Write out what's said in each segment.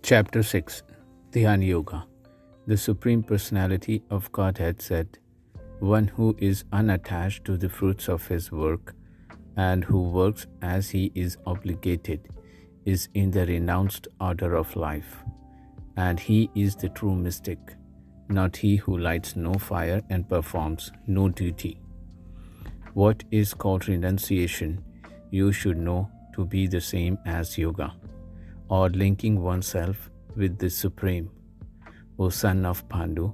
Chapter-6 Dhyana-yoga. The Supreme Personality of Godhead said, "One who is unattached to the fruits of his work and who works as he is obligated is in the renounced order of life, and he is the true mystic, not he who lights no fire and performs no duty." What is called renunciation, you should know to be the same as yoga, or linking oneself with the Supreme. O son of Pandu,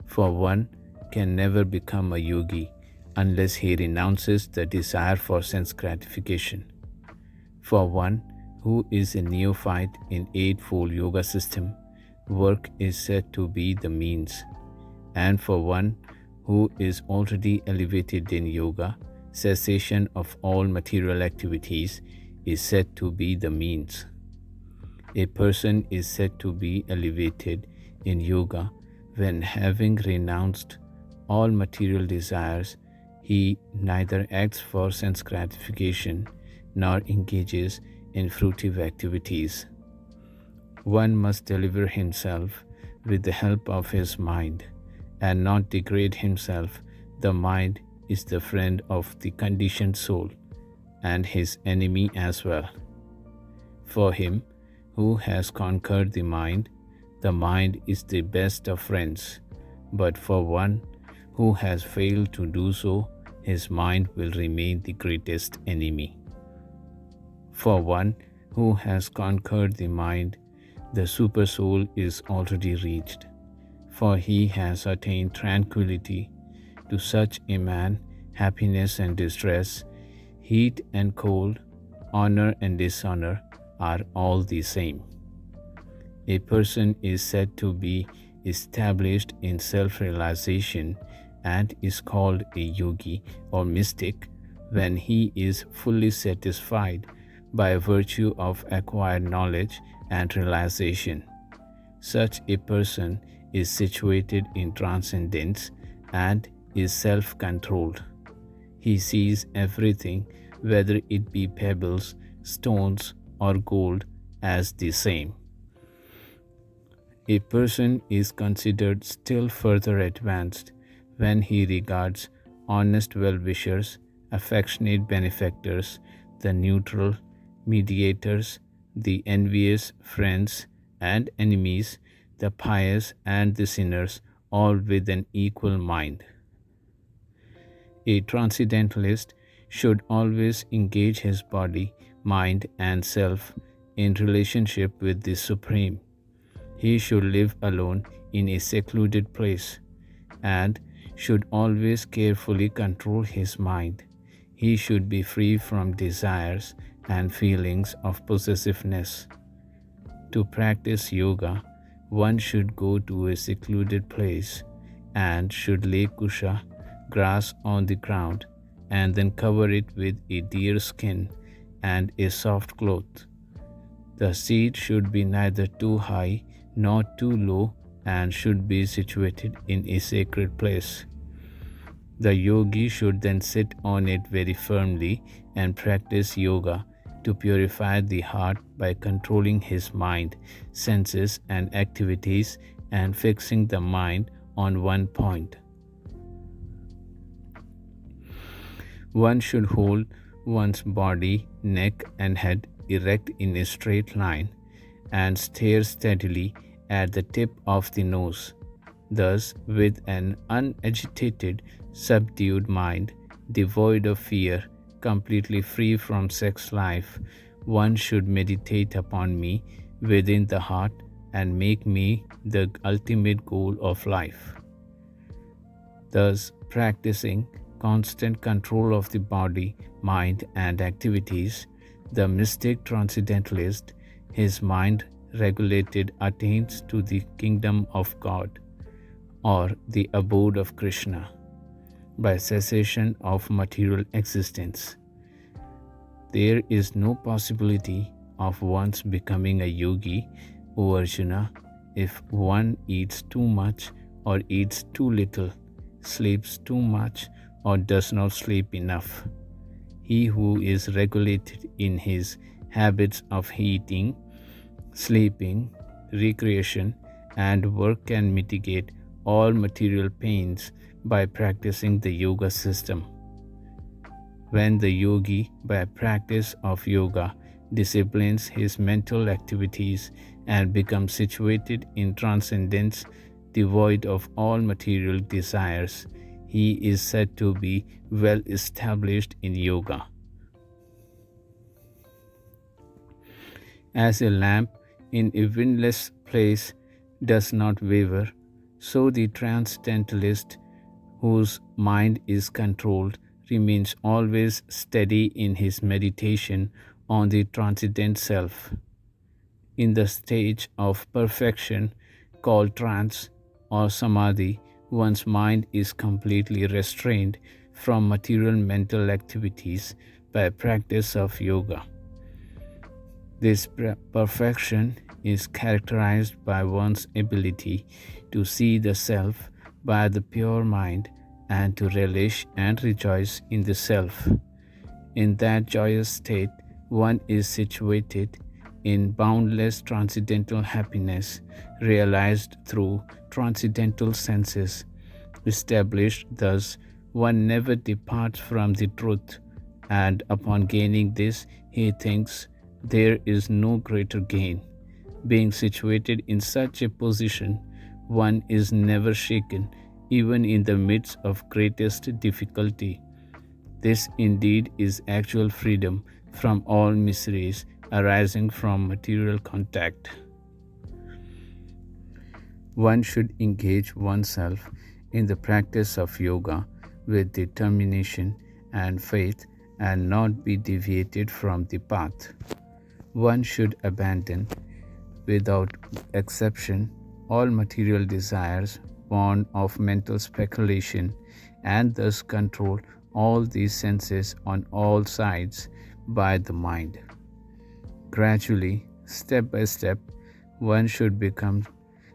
for one can never become a yogi unless he renounces the desire for sense gratification. For one who is a neophyte in Eightfold Yoga system, work is said to be the means, and for one who is already elevated in yoga, cessation of all material activities is said to be the means. A person is said to be elevated in yoga when, having renounced all material desires, he neither acts for sense gratification nor engages in fruitive activities. One must deliver himself with the help of his mind and not degrade himself. The mind is the friend of the conditioned soul and his enemy as well. For him who has conquered the mind is the best of friends. But for one who has failed to do so, his mind will remain the greatest enemy. For one who has conquered the mind, the supersoul is already reached, for he has attained tranquility. To such a man, happiness and distress, heat and cold, honor and dishonor are all the same. A person is said to be established in self-realization and is called a yogi or mystic when he is fully satisfied by virtue of acquired knowledge and realization. Such a person is situated in transcendence and is self-controlled. He sees everything, whether it be pebbles, stones, or gold, as the same. A person is considered still further advanced when he regards honest well-wishers, affectionate benefactors, the neutral mediators, the envious friends and enemies, the pious and the sinners, all with an equal mind. A transcendentalist should always engage his body, mind, and self in relationship with the Supreme. He should live alone in a secluded place and should always carefully control his mind. He should be free from desires and feelings of possessiveness. To practice yoga, one should go to a secluded place and should lay kusha, grass, on the ground and then cover it with a deer skin and a soft cloth. The seat should be neither too high nor too low and should be situated in a sacred place. The yogi should then sit on it very firmly and practice yoga to purify the heart by controlling his mind, senses, and activities and fixing the mind on one point. One should hold one's body, neck, and head erect in a straight line and stare steadily at the tip of the nose. Thus, with an unagitated, subdued mind, devoid of fear, completely free from sex life, one should meditate upon me within the heart and make me the ultimate goal of life. Thus, practicing constant control of the body, mind, and activities, the mystic transcendentalist, his mind regulated, attains to the kingdom of God or the abode of Krishna by cessation of material existence. There is no possibility of one's becoming a yogi, O Arjuna, if one eats too much or eats too little, sleeps too much or does not sleep enough. He who is regulated in his habits of eating, sleeping, recreation, and work can mitigate all material pains by practicing the yoga system. When the yogi, by practice of yoga, disciplines his mental activities and becomes situated in transcendence, devoid of all material desires, he is said to be well established in yoga. As a lamp in a windless place does not waver, so the transcendentalist, whose mind is controlled, remains always steady in his meditation on the transcendent self. In the stage of perfection called trance or samadhi, one's mind is completely restrained from material mental activities by practice of yoga. This perfection is characterized by one's ability to see the self by the pure mind and to relish and rejoice in the self. In that joyous state, one is situated in boundless transcendental happiness, realized through transcendental senses. Established thus, one never departs from the truth, and upon gaining this, he thinks there is no greater gain. Being situated in such a position, one is never shaken, even in the midst of greatest difficulty. This indeed is actual freedom from all miseries arising from material contact. One should engage oneself in the practice of yoga with determination and faith and not be deviated from the path. One should abandon, without exception, all material desires born of mental speculation and thus control all these senses on all sides by the mind. Gradually, step by step, one should become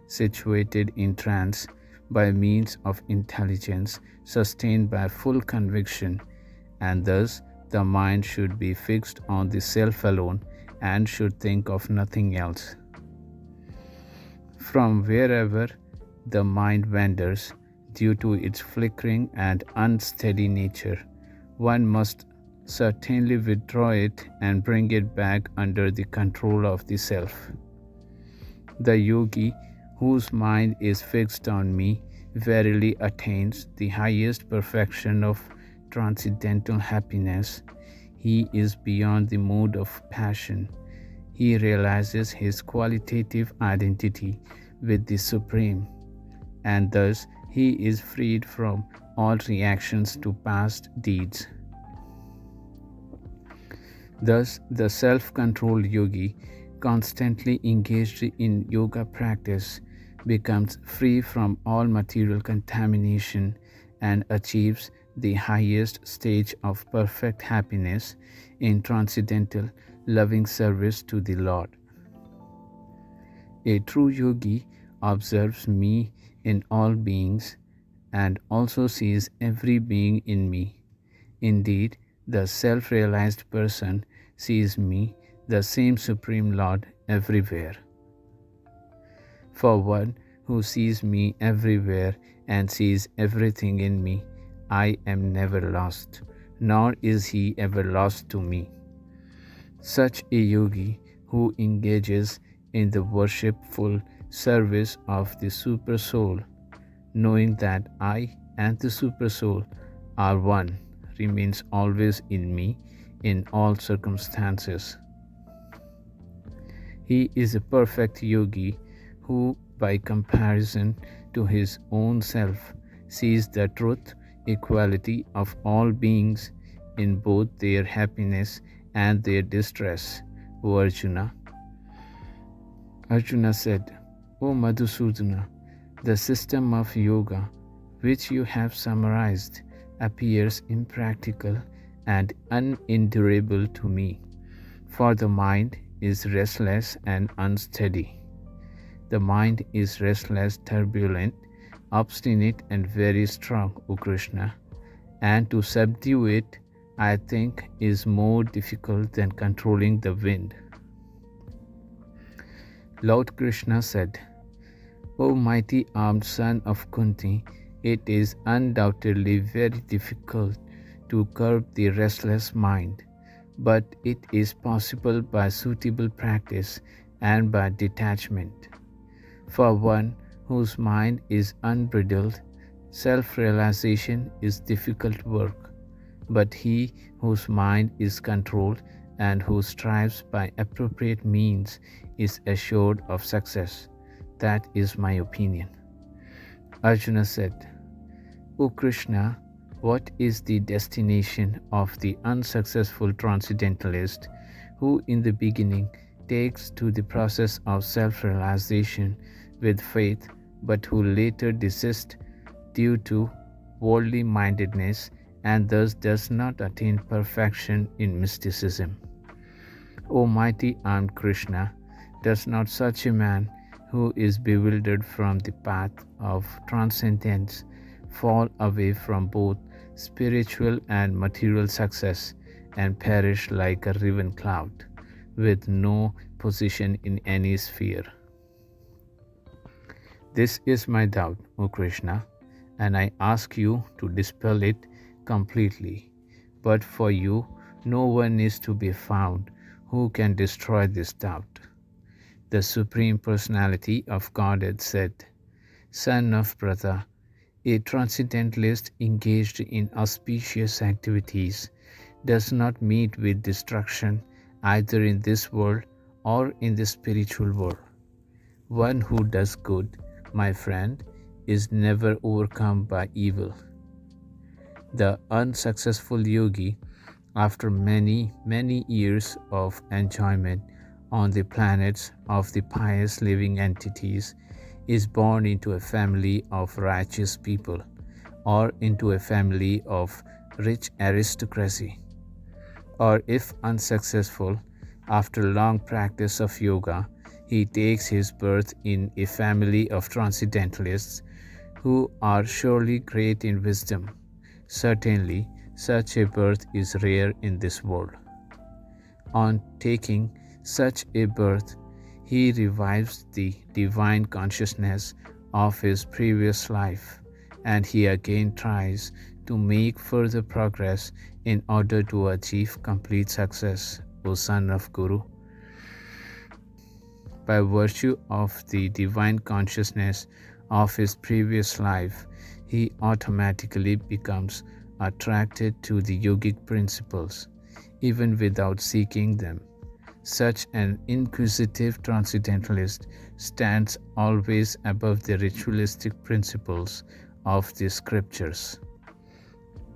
situated in trance by means of intelligence sustained by full conviction, and thus the mind should be fixed on the self alone and should think of nothing else. From wherever the mind wanders, due to its flickering and unsteady nature, one must certainly withdraw it and bring it back under the control of the self. The yogi, whose mind is fixed on me, verily attains the highest perfection of transcendental happiness. He is beyond the mode of passion. He realizes his qualitative identity with the Supreme, and thus he is freed from all reactions to past deeds. Thus, the self-controlled yogi, constantly engaged in yoga practice, becomes free from all material contamination and achieves the highest stage of perfect happiness in transcendental loving service to the Lord. A true yogi observes me in all beings and also sees every being in me. Indeed, the self-realized person sees me, the same Supreme Lord, everywhere. For one who sees me everywhere and sees everything in me, I am never lost, nor is he ever lost to me. Such a yogi who engages in the worshipful service of the Super Soul, knowing that I and the Super Soul are one, remains always in me in all circumstances. He is a perfect yogi who, by comparison to his own self, sees the truth, equality of all beings in both their happiness and their distress. O Arjuna. Arjuna said, O Madhusudana, the system of yoga which you have summarized appears impractical and unendurable to me, for the mind is restless and unsteady. The mind is restless, turbulent, obstinate and very strong, O Krishna, and to subdue it, I think, is more difficult than controlling the wind. Lord Krishna said, O mighty armed son of Kunti, it is undoubtedly very difficult to curb the restless mind, but it is possible by suitable practice and by detachment. For one whose mind is unbridled, self-realization is difficult work, but he whose mind is controlled and who strives by appropriate means is assured of success. That is my opinion. Arjuna said, O Krishna, what is the destination of the unsuccessful transcendentalist who in the beginning takes to the process of self-realization with faith but who later desists due to worldly mindedness and thus does not attain perfection in mysticism? O mighty armed Krishna, does not such a man who is bewildered from the path of transcendence fall away from both spiritual and material success and perish like a riven cloud with no position in any sphere? This is my doubt, O Krishna, and I ask you to dispel it completely. But for you, no one is to be found who can destroy this doubt. The Supreme Personality of Godhead said, Son of brother, a transcendentalist engaged in auspicious activities does not meet with destruction either in this world or in the spiritual world. One who does good, my friend, is never overcome by evil. The unsuccessful yogi, after many years of enjoyment on the planets of the pious living entities, is born into a family of righteous people or into a family of rich aristocracy. Or if unsuccessful, after long practice of yoga, he takes his birth in a family of transcendentalists who are surely great in wisdom. Certainly, such a birth is rare in this world. On taking such a birth, he revives the divine consciousness of his previous life, and he again tries to make further progress in order to achieve complete success, O son of Guru. By virtue of the divine consciousness of his previous life, he automatically becomes attracted to the yogic principles, even without seeking them. Such an inquisitive transcendentalist stands always above the ritualistic principles of the scriptures.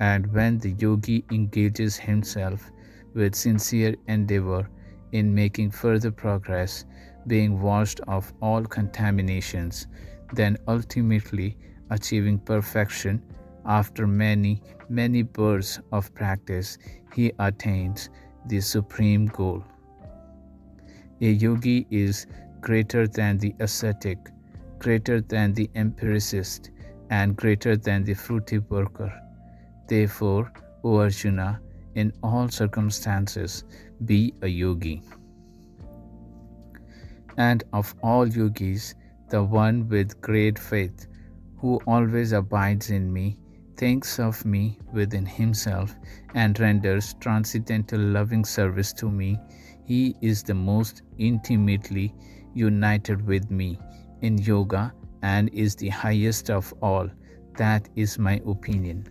And when the yogi engages himself with sincere endeavor in making further progress, being washed of all contaminations, then ultimately achieving perfection, after many births of practice, he attains the supreme goal. A yogi is greater than the ascetic, greater than the empiricist, and greater than the fruity worker. Therefore, O Arjuna, in all circumstances, be a yogi. And of all yogis, the one with great faith, who always abides in me, thinks of me within himself, and renders transcendental loving service to me, he is the most intimately united with me in yoga and is the highest of all. That is my opinion.